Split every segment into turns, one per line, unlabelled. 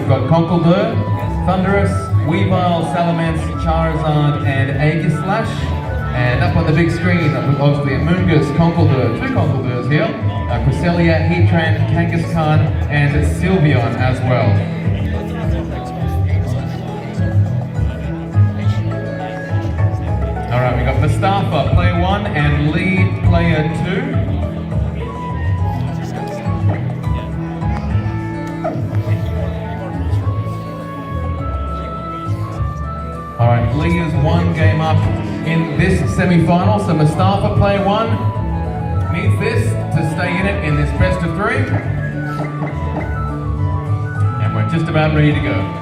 got Conkeldurr, Thunderous, Weavile, Salamence, Charizard, and Aegislash. And up on the big screen, obviously Amoonguss, Conkeldurr, 2 Conkeldurrs here, Cresselia, Heatran, Kangaskhan, and Sylveon as well. Alright, we got Mustafaa, player 1, and Lee, player 2. Alright, Lee is 1 game up in this semi-final, so Mustafaa, player 1, needs this to stay in it in this best of 3. And we're just about ready to go.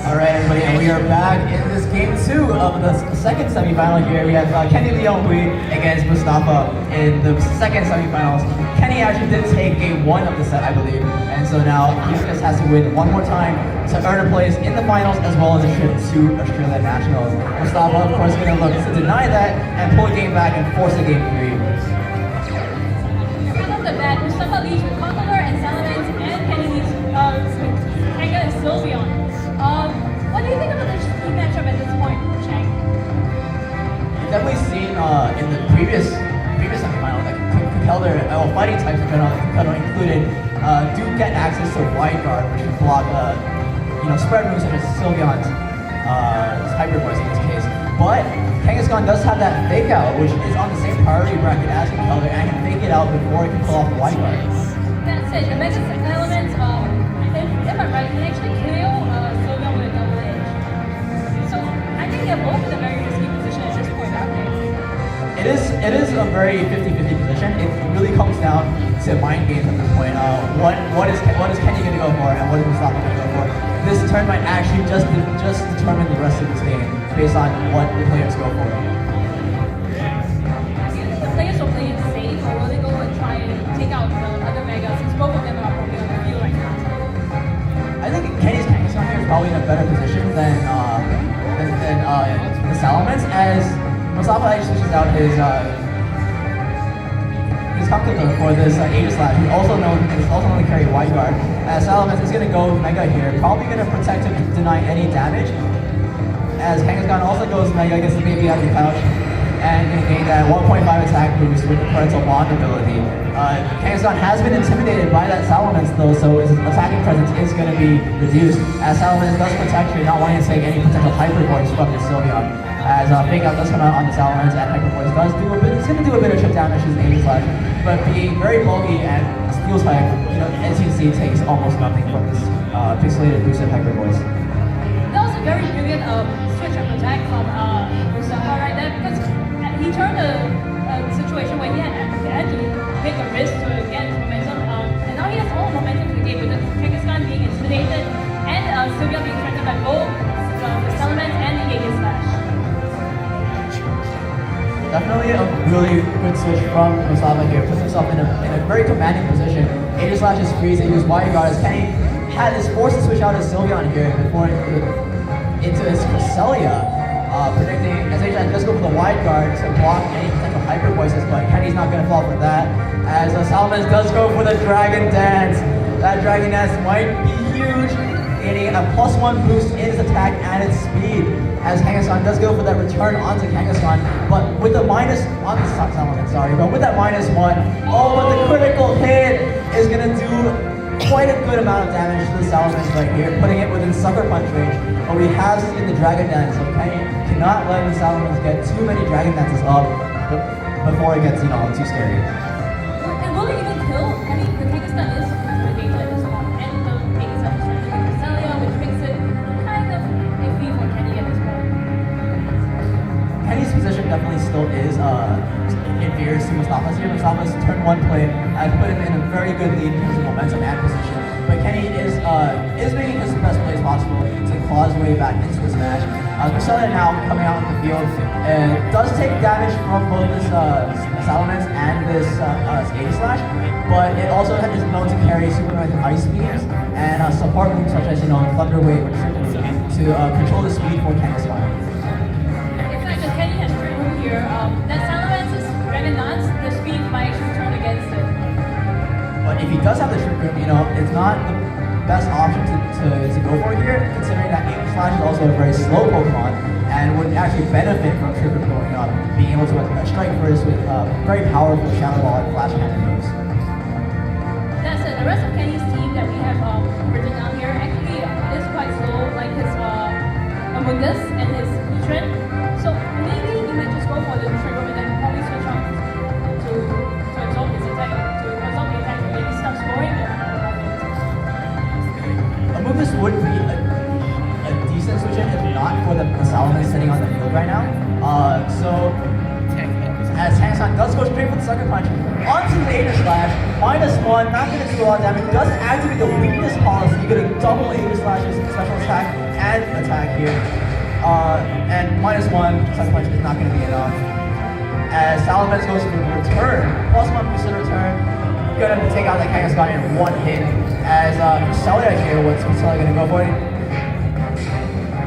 Alright everybody, and we are back in this game 2 of the second semi-final here. We have Kenny Leon-Hui against Mustafaa in the second semi-finals. Kenny actually did take game 1 of the set, I believe, and so now he just has to win one more time to earn a place in the finals as well as a trip to Australian Nationals. Mustafaa, of course, is going to look to deny that and pull a game back and force a game 3.
Right off the bat, Mustafaa leads with Conkeldurr and Salamence, and Kenny leads with Kanga and Sylveon. What do you think about this matchup at this point, Chang?
We've definitely seen in the previous semifinal that Conkeldurr, fighting types in general, Conkeldurr included, do get access to Wide Guard, which can block spread moves such as Sylveon's Hyper Voice in this case. But Kangaskhan does have that fake out, which is on the same priority bracket as Conkeldurr, and can fake it out before it can pull off the Wide Guard.
That's it. The Mega Elements, if I'm right, can actually kill Sylveon with a double edge. So I think they're both in a very risky position at this point, aren't they?
It is a very 50-50 position. It really comes down to mind games at this point. What is Kenny going to go for, and what is Mustafaa going to go for? This turn might actually just determine the rest of this game based on what the players go for.
Do you think the players will play it safe, or will they go and try and take out the other Megas, since both of them are probably on the field right now?
I think Kenny's Kangaskhan here is probably in a better position than the Salamence, as Mustafaa actually switches out his Conkeldurr for this Aegislash, who also known to carry Wide Guard. Salamence is going to go Mega here, probably going to protect to deny any damage. As Kangaskhan also goes Mega, gets the baby out of the pouch, and going to gain that 1.5 attack boost with the Parental Bond ability. Kangaskhan has been intimidated by that Salamence though, so his attacking presence is going to be reduced, as Salamence does protect you, not wanting to take any potential Hyper Voice from this Sylveon. As Fake Out does come out on the Salamence, and Hyper Voice does do a bit, it's going to do a bit of chip damage to his Aegislash, but being very bulky and Steel type, as you can see, takes almost nothing from this pixelated boosted Hyper Voice.
That was a very brilliant switch of attack from Mustafaa right there, because he turned a situation where he had to take a risk to get his momentum, and now he has all the momentum in the game with the Kangaskhan being intimidated and Sylveon being threatened by both the Salamence and the Aegislash.
Definitely a really good switch from Mustafaa here. Puts himself in a very commanding position. Aegislash is freeze, he used Wide Guard as Kenny is forced to switch out his Sylveon here before into his Cresselia. Predicting as Aegislash does go for the Wide Guard to block any potential Hyper Voices, but Kenny's not going to fall for that. As Salamence does go for the Dragon Dance. That Dragon Dance might be huge, gaining a +1 boost in his attack and its speed. As Kangaskhan does go for that return onto Kangaskhan, but with the minus on the Salamence, but with that -1, but the critical hit is gonna do quite a good amount of damage to the Salamence right here, putting it within Sucker Punch range. But we have seen the Dragon Dance, so Kenny cannot let the Salamence get too many Dragon Dances up before it gets, too scary.
And will it even kill? I mean, the Kangaskhan is intimidated at this point, and the Aegislash is trying to get Cresselia, which makes it kind of iffy for Kenny at this point.
Kenny's position definitely still is inferior to Mustafaa's here. Mustafaa's turn 1 play has put him in a very good lead in terms of momentum and position. But Kenny is making his best plays possible to claw his way back into this match. Cresselia now coming out in the field does take damage from both this Salamence and this Skate Slash, but it also is known to carry super ice beams and support moves such as Thunder Wave or Trick Move to control the speed for Kenny's fire.
In fact, if Kenny has Trick Move here, that Salamance's Dragon Dance, the speed might actually turn against it.
But if he does have the Trick Move, it's not the best option to go for here, considering that Aim Slash is also a very slow Pokemon and would actually benefit from Trick Move going up, being able to strike first with very powerful Shadow Ball and Flash Cannon moves.
That said, the rest of Kenny's team that we have written down here actually is quite slow, like his Amoonguss and his Heatran. So maybe he might just go for the Trick Move and then probably switch up to absorb his attack, and maybe stop scoring it.
Amoonguss would be a decent switch in if not for the Salamence sitting on the field right now. So as Hang-san does go straight for the Sucker Punch onto the Aegis Slash, -1, not going to do a lot of damage, doesn't activate the weakness policy, you're going to double Aegis Slash's special attack and attack here. And -1, Sucker Punch is not going to be enough. As Salamence goes for return, +1 boost return, you're going to take out the Kangaskhan in one hit. As Cresselia here, what's Cresselia going to go for?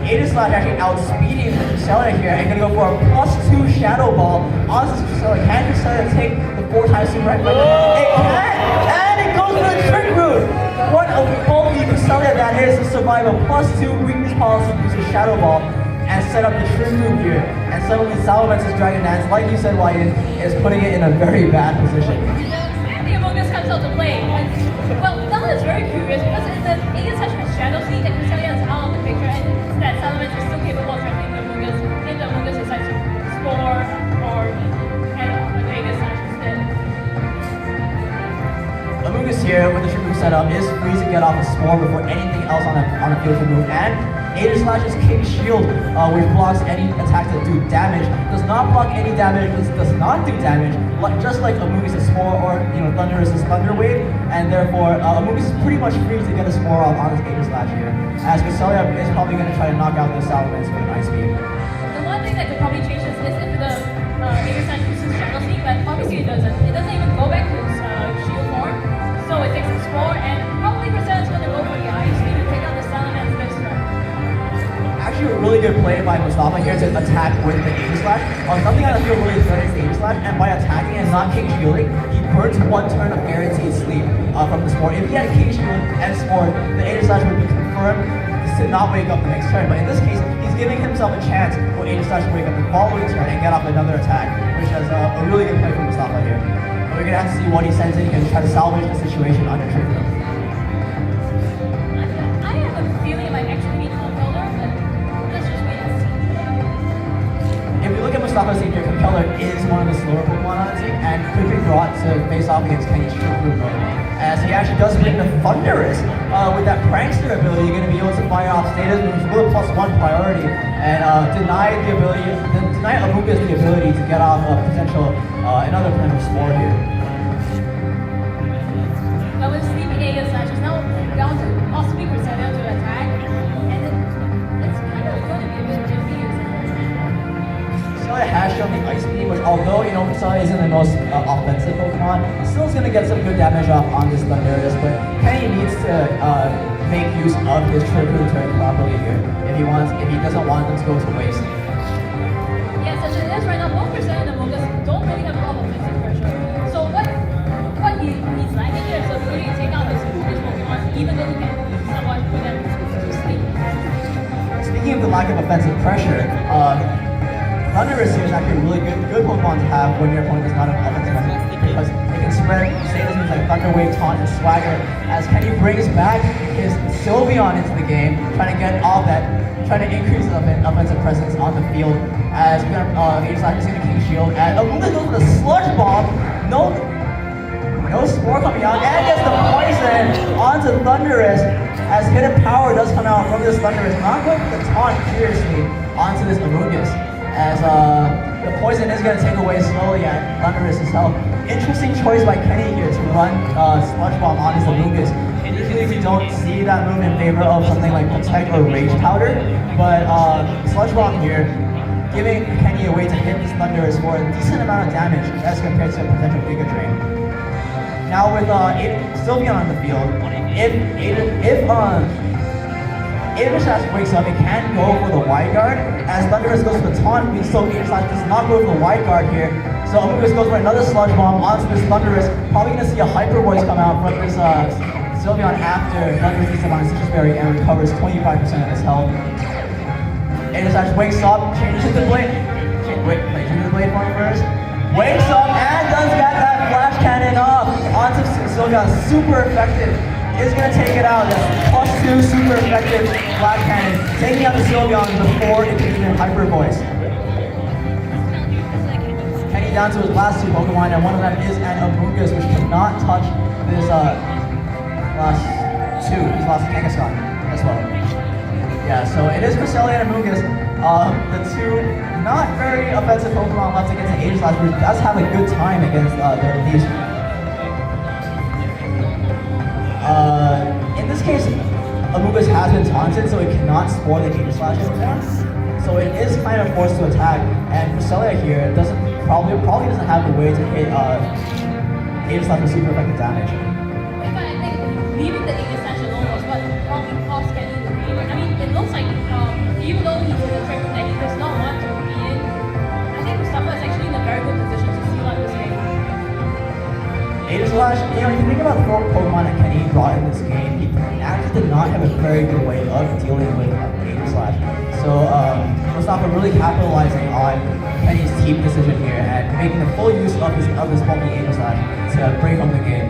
Aegis Slash actually outspeeding Cresselia here and going to go for a +2 Shadow Ball onto Cresselia. Can Cresselia take the 4-time Super High Fighter? It can! And it goes for the Trick Move! What a bulky Cresselia that is to survive a +2 weakness policy uses Shadow Ball and set up the Trick Move here. And suddenly Salamance's Dragon Dance, like you said, Wyden, is putting it in a very bad position.
And the Amoonguss comes out to play. Well, that was very curious because the Aegis Slash has Shadow Sneak and Cresselia is out of the picture, and that Salamence is still capable of tracking the Amoonguss if the Amoonguss decides to Spore or the Aegis Slash instead.
Amoonguss here with the Trick Move setup is free to get off a Spore before anything else on the field can move, and Aegis Slash's King Shield, which blocks any attacks that do damage, does not block any damage, does not do damage, just like Amoonguss' Spore or Thundurus' Thunder Wave, and therefore Amoonguss is pretty much free to get a Spore off on his Aegis Slash here, as Cresselia is probably going to try to knock out the Salamence with an Ice Beam.
The one thing that could probably change this is if the Aegis Slash uses Shadow Sneak, but obviously it doesn't. It doesn't even go back to its shield form, so it takes a Spore, and probably Cresselia's going to go for the Ice Beam to take out the Salamence this turn.
Actually, a really good play by Mustafaa here to attack with the Aegis Slash. Something on the field really threatens the Aegis Slash, and by attacking and not King Shielding, he burns one turn of guaranteed sleep from the Spore. If he had King Shield and Spore, the Aegis Slash would be confirmed to not wake up the next turn. But in this case, he's giving himself a chance for Aegis Slash to wake up the following turn and get off another attack, which is a really good play from Mustafaa here. But we're going to have to see what he sends in. He can try to salvage the situation under Trick Move.
I have a feeling it might actually be Compeller, but let's just wait and see.
If we look at Mustafaa's team here, Compeller is one of the slower Pokemon on the team and could be brought to face off against Kenny's Trick Move mode. As he actually does bring the Thundurus with that Prankster ability, you're going to be able to fire off status moves with a +1 priority and deny Amoonguss the ability to get off another potential Spore here.
But with Sleepy Aegis Slash is now down to possibly Cresselia to attack, and it's kind of going to be a bit iffy.
Cresselia has shown the Ice Beam, which although Cresselia isn't the most offensive Pokemon, still is going to get some good damage off on this Thundurus, but Kenny needs to make use of his Trick Move turn properly here if he doesn't want them to go to waste.
Yeah, such as it is right now, both Cresselia and Amoonguss don't really have a lot of offensive pressure. So what he's lacking here is the ability to take out his Pokemon, even though he can somewhat put them to sleep.
Speaking of the lack of offensive pressure, Thundurus here is actually a really good Pokemon to have when your opponent does not have offensive pressure because it can spread status moves like Thunder Wave, Taunt, and Swagger. As Kenny brings back his Sylveon into the game, trying to get all that, trying to increase his offensive presence on the field. As Aegis Slash is going to King Shield, and Amoonguss goes for the Sludge Bomb. No Spore coming out, and gets the poison onto Thundurus as Hidden Power does come out from this Thundurus. Not going for the Taunt furiously onto this Amoonguss, as the poison is going to take away slowly at Thundurus' health. interesting choice by Kenny here to run Sludge Bomb on his Amoonguss. Usually we don't see that move in favor of something like Protect or Rage Powder, but Sludge Bomb here, giving Kenny a way to hit this Thundurus for a decent amount of damage as compared to a potential Giga Drain. Now with Sylveon on the field, if Aegislash wakes up, it can go for the wide guard. As Thundurus goes for the taunt, we still Aegislash does not go for the wide guard here. So Amoonguss goes for another Sludge Bomb onto this Thundurus. Probably gonna see a Hyper Voice come out from this Sylveon after Thundurus eats up on Citrus Berry and recovers 25% of his health. Aegislash wakes up, changes the blade. Changes the blade form first. Wakes up and does get that Flash Cannon off onto Sylveon. Super effective. Is gonna take it out. That's +2 super effective Flash Cannon, taking out the Sylveon before it can even Hyper Voice. Kenny down to his last 2 Pokemon, and one of them is an Amoonguss, which cannot touch this last 2. He's lost Kangaskhan as well. Yeah, so it is Cresselia and Amoonguss. The 2 not very offensive Pokemon left against the Aegislash, which does have a good time against these. In this case, Amoonguss has been taunted, so it cannot spore the Aegislash anymore. So it is kind of forced to attack, and Cresselia here probably doesn't have the way to hit Aegislash with super effective damage.
In fact, I think leaving the Aegislash alone was what probably cost Kenny the game. I mean, it looks like even though he's in a trade that he does not want to be in, I think Mustafaa is actually in a very good position to seal out this game.
Aegislash, you know, if you think about the 4 Pokemon that Kenny brought in this game, he actually did not have a very good way of dealing with Aegislash. So Mustafaa really capitalizing on Kenny's team decision here and making the full use of this bulky Aegislash to bring home the game.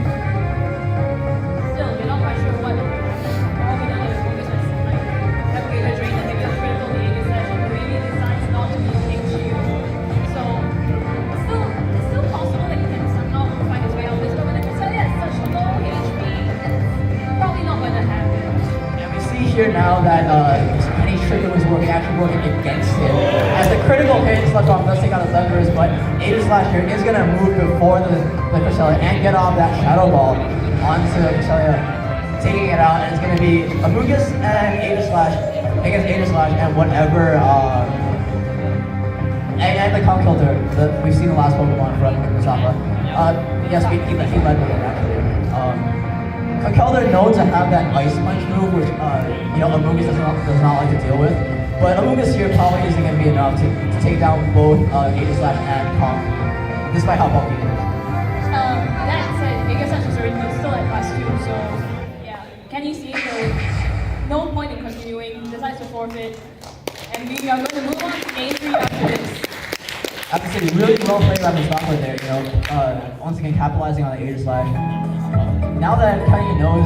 Still, we're not quite sure what we know that Amoonguss has like have Giga Drain that maybe critical the Aegislash and maybe decides not to be King Shield. So it's still possible that he can somehow find his way out of this, but when the Cresselia has such low HP, it's probably not going to happen.
And we see here now that Kenny's trigger was actually working against him. As the critical hit, Sludge Bomb does take out the Thundurus, but Aegislash here is going to move before the Cresselia and get off that Shadow Ball onto Cresselia, taking it out, and it's going to be Amoonguss and Aegislash against Aegislash and whatever, and the Conkeldurr that we've seen the last Pokemon from Mustafaa. Yes, he led with it actually. Conkeldurr known to have that Ice Punch move, which Amoonguss does not like to deal with. But Amoonguss here probably isn't going to be enough to take down both Aegislash and Conk, despite how bulky it is.
That said, Aegislash is already still at +2, so yeah. Kenny sees no point in continuing, he decides to forfeit, and we are going to move on to game 3 after this.
I have to say, really well played by Mustafaa there, once again capitalizing on the Aegislash. Now that Kenny knows